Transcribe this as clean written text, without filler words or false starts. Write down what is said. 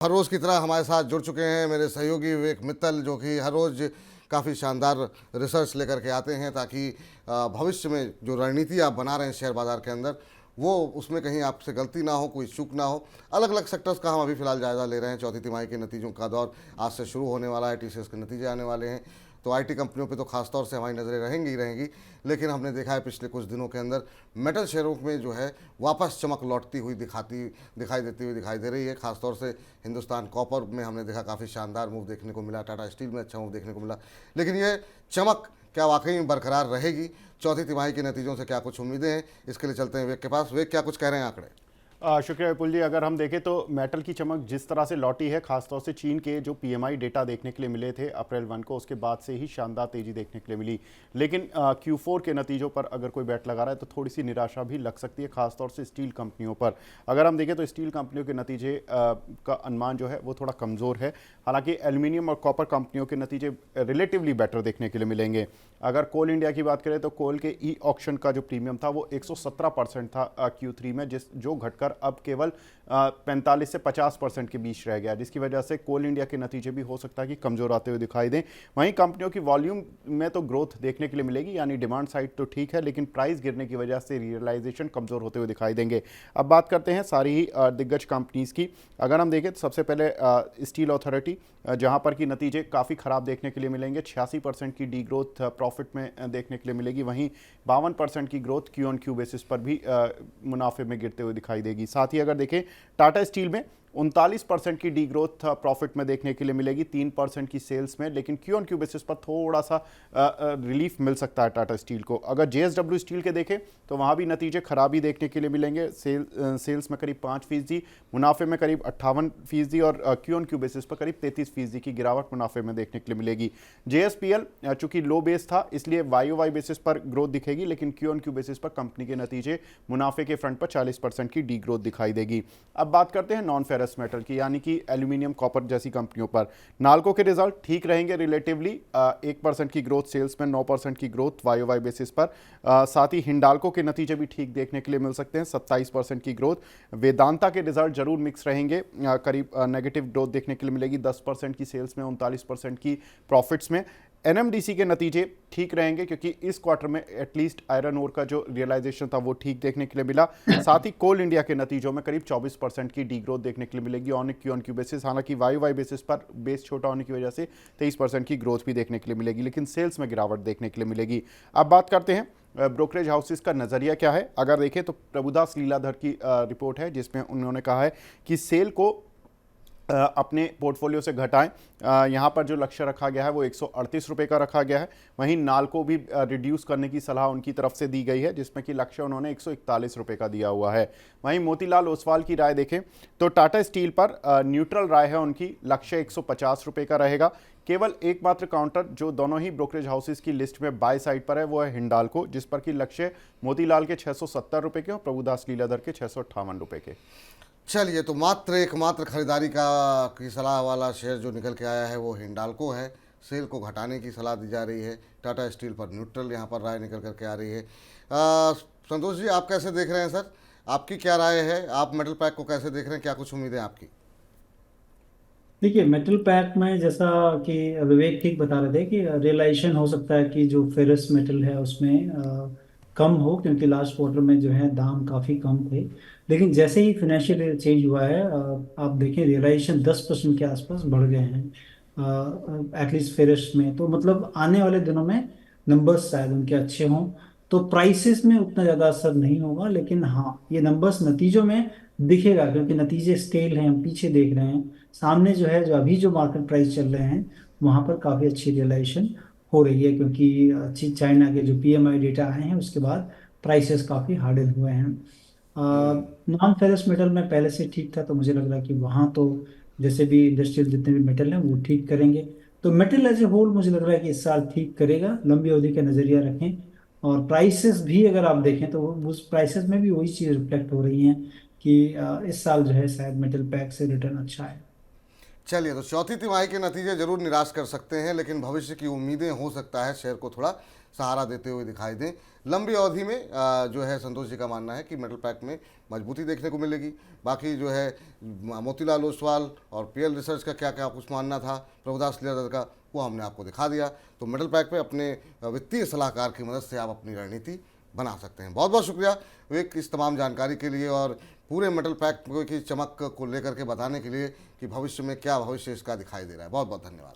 हर रोज़ की तरह हमारे साथ जुड़ चुके हैं मेरे सहयोगी विवेक मित्तल, जो कि हर रोज़ काफ़ी शानदार रिसर्च लेकर के आते हैं, ताकि भविष्य में जो रणनीति आप बना रहे हैं शेयर बाज़ार के अंदर, वो उसमें कहीं आपसे गलती ना हो, कोई चूक ना हो। अलग अलग सेक्टर्स का हम अभी फ़िलहाल जायज़ा ले रहे हैं। चौथी तिमाही के नतीजों का दौर आज से शुरू होने वाला है, टीसीएस के नतीजे आने वाले हैं। तो आईटी कंपनियों पे तो खास तौर से हमारी नज़रें रहेंगी ही रहेंगी, लेकिन हमने देखा है पिछले कुछ दिनों के अंदर मेटल शेयरों में जो है वापस चमक लौटती हुई दिखाई देती हुई दिखाई दे रही है। खासतौर से हिंदुस्तान कॉपर में हमने देखा काफ़ी शानदार मूव देखने को मिला, टाटा स्टील में अच्छा मूव देखने को मिला। लेकिन ये चमक क्या वाकई में बरकरार रहेगी? चौथी तिमाही के नतीजों से क्या कुछ उम्मीदें हैं? इसके लिए चलते हैं वेग के पास। वेग, क्या कुछ कह रहे हैं आंकड़े? शुक्रिया विपुल जी। अगर हम देखें तो मेटल की चमक जिस तरह से लौटी है, खासतौर से चीन के जो पीएमआई डेटा देखने के लिए मिले थे अप्रैल 1 को, उसके बाद से ही शानदार तेजी देखने के लिए मिली। लेकिन Q4 के नतीजों पर अगर कोई बैट लगा रहा है तो थोड़ी सी निराशा भी लग सकती है, खासतौर से स्टील कंपनियों पर। अगर हम देखें तो स्टील कंपनियों के नतीजे का अनुमान जो है वो थोड़ा कमज़ोर है। हालांकि एल्यूमिनियम और कॉपर कंपनियों के नतीजे रिलेटिवली बेटर देखने के लिए मिलेंगे। अगर कोल इंडिया की बात करें तो कोल के ई ऑक्शन का जो प्रीमियम था वो 117% था Q3 में, जो घटकर अब केवल 45 से 50% के बीच रह गया, जिसकी वजह से कोल इंडिया के नतीजे भी हो सकता है कि कमज़ोर आते हुए दिखाई दें। वहीं कंपनियों की वॉल्यूम में तो ग्रोथ देखने के लिए मिलेगी, यानी डिमांड साइड तो ठीक है, लेकिन प्राइस गिरने की वजह से रियलाइजेशन कमज़ोर होते हुए दिखाई देंगे। अब बात करते हैं सारी ही दिग्गज कंपनीज़ की। अगर हम देखें तो सबसे पहले स्टील अथॉरिटी, जहां पर की नतीजे काफ़ी ख़राब देखने के लिए मिलेंगे। 86% की डी ग्रोथ प्रॉफिट में देखने के लिए मिलेगी। वहीं 52% की growth Q on Q basis पर भी मुनाफे में गिरते हुए दिखाई देगी। साथ ही अगर देखें टाटा स्टील में 39% की डी ग्रोथ प्रॉफिट में देखने के लिए मिलेगी, 3% की सेल्स में, लेकिन क्यू ऑन क्यू बेसिस पर थोड़ा सा रिलीफ मिल सकता है टाटा स्टील को। अगर जेएसडब्ल्यू स्टील के देखें तो वहाँ भी नतीजे खराबी देखने के लिए मिलेंगे। सेल्स में करीब 5%, मुनाफे में करीब 58% और क्यू ऑन क्यू बेसिस पर करीब 33% की गिरावट मुनाफे में देखने के लिए मिलेगी। जेएसपीएल चूंकि लो बेस था इसलिए वाई बेसिस पर ग्रोथ दिखेगी, लेकिन क्यू ऑन क्यू बेसिस पर कंपनी के नतीजे मुनाफे के फ्रंट पर 40% की डी ग्रोथ दिखाई देगी। अब बात करते हैं नॉन फेरस मेटल की, यानी कि एल्यूमिनियम कॉपर जैसी कंपनियों पर। नाल्को के रिजल्ट ठीक रहेंगे रिलेटिवली, 1% की ग्रोथ सेल्स में, 9% की ग्रोथ वाई बेसिस पर। साथ ही हिंडाल्को के नतीजे भी ठीक देखने के लिए मिल सकते हैं, 27% की ग्रोथ। वेदांता के रिजल्ट जरूर मिक्स रहेंगे, करीब नेगेटिव ग्रोथ देखने के लिए मिलेगी, 10% की सेल्स में, 39% की प्रॉफिट्स में। एनएमडीसी के नतीजे ठीक रहेंगे क्योंकि इस क्वार्टर में एटलीस्ट आयरन ओर का जो रियलाइजेशन था वो ठीक देखने के लिए मिला। साथ ही कोल इंडिया के नतीजों में करीब 24% की डी ग्रोथ देखने के लिए मिलेगी ऑन क्यू बेसिस। हालांकि वाई बेसिस पर बेस छोटा होने की वजह से 23% की ग्रोथ भी देखने के लिए मिलेगी, लेकिन सेल्स में गिरावट देखने के लिए मिलेगी। अब बात करते हैं ब्रोकरेज हाउसेस का नज़रिया क्या है। अगर देखें तो प्रभुदास लीलाधर की रिपोर्ट है जिसमें उन्होंने कहा है कि सेल को अपने पोर्टफोलियो से घटाएं। यहाँ पर जो लक्ष्य रखा गया है वो 138 रुपये का रखा गया है। वहीं नाल्को भी रिड्यूस करने की सलाह उनकी तरफ से दी गई है, जिसमें कि लक्ष्य उन्होंने 141 रुपये का दिया हुआ है। वहीं मोतीलाल ओसवाल की राय देखें तो टाटा स्टील पर न्यूट्रल राय है उनकी, लक्ष्य 150 रुपये का रहेगा। केवल एकमात्र काउंटर जो दोनों ही ब्रोकरेज हाउसेस की लिस्ट में बाय साइड पर है वो है हिंडाल्को, जिस पर कि लक्ष्य मोतीलाल के 670 रुपये के और प्रभुदास लीलाधर के 658 रुपये के। चलिए, तो एकमात्र खरीदारी की सलाह वाला शेयर जो निकल के आया है वो हिंडाल्को है। सेल को घटाने की सलाह दी जा रही है। टाटा स्टील पर न्यूट्रल यहाँ पर राय निकल करके आ रही है। संतोष जी, आप कैसे देख रहे हैं सर? आपकी क्या राय है? आप मेटल पैक को कैसे देख रहे हैं? क्या कुछ उम्मीदें आपकी? देखिए, मेटल पैक में जैसा कि विवेक ठीक बता रहे थे कि रियलाइजेशन हो सकता है कि जो फेरस मेटल है उसमें कम हो, क्योंकि लास्ट क्वार्टर में जो है दाम काफ़ी कम थे। लेकिन जैसे ही फाइनेंशियल ईयर चेंज हुआ है, आप देखें रियलाइजेशन 10% के आसपास बढ़ गए हैं एटलीस्ट फेरस में। तो मतलब आने वाले दिनों में नंबर्स शायद उनके अच्छे हों, तो प्राइसेस में उतना ज़्यादा असर नहीं होगा। लेकिन हाँ, ये नंबर्स नतीजों में दिखेगा, क्योंकि नतीजे स्टेल हैं, हम पीछे देख रहे हैं। सामने जो है, जो अभी जो मार्केट प्राइस चल रहे हैं वहां पर काफी अच्छी रियलाइजेशन हो रही है, क्योंकि अच्छी चाइना के जो पीएमआई डेटा आए हैं उसके बाद प्राइसेस काफी हार्डन हुए हैं। नॉन फेरस मेटल में पहले से ठीक था, तो मुझे लग रहा है कि वहां तो जैसे भी इंडस्ट्रियल जितने भी मेटल हैं वो ठीक करेंगे। तो मेटल एज ए होल मुझे लग रहा है कि इस साल ठीक करेगा, लंबी अवधि का नजरिया रखें। और प्राइसेस भी अगर आप देखें तो उस प्राइसेस में भी वही चीज रिफ्लेक्ट हो रही है कि इस साल जो है शायद मेटल पैक से रिटर्न अच्छा है। चलिए, तो चौथी तिमाही के नतीजे जरूर निराश कर सकते हैं, लेकिन भविष्य की उम्मीदें हो सकता है शेयर को थोड़ा सहारा देते हुए दिखाई दें। लंबी अवधि में जो है संतोष जी का मानना है कि मेटल पैक में मजबूती देखने को मिलेगी। बाकी जो है मोतीलाल ओसवाल और पीएल रिसर्च का क्या क्या कुछ मानना था, प्रभुदास लियादत का, वो हमने आपको दिखा दिया। तो मेटल पैक पे अपने वित्तीय सलाहकार की मदद से आप अपनी रणनीति बना सकते हैं। बहुत बहुत शुक्रिया विवेक इस तमाम जानकारी के लिए और पूरे मेटल पैक की चमक को लेकर के बताने के लिए कि भविष्य में क्या भविष्य इसका दिखाई दे रहा है। बहुत बहुत धन्यवाद।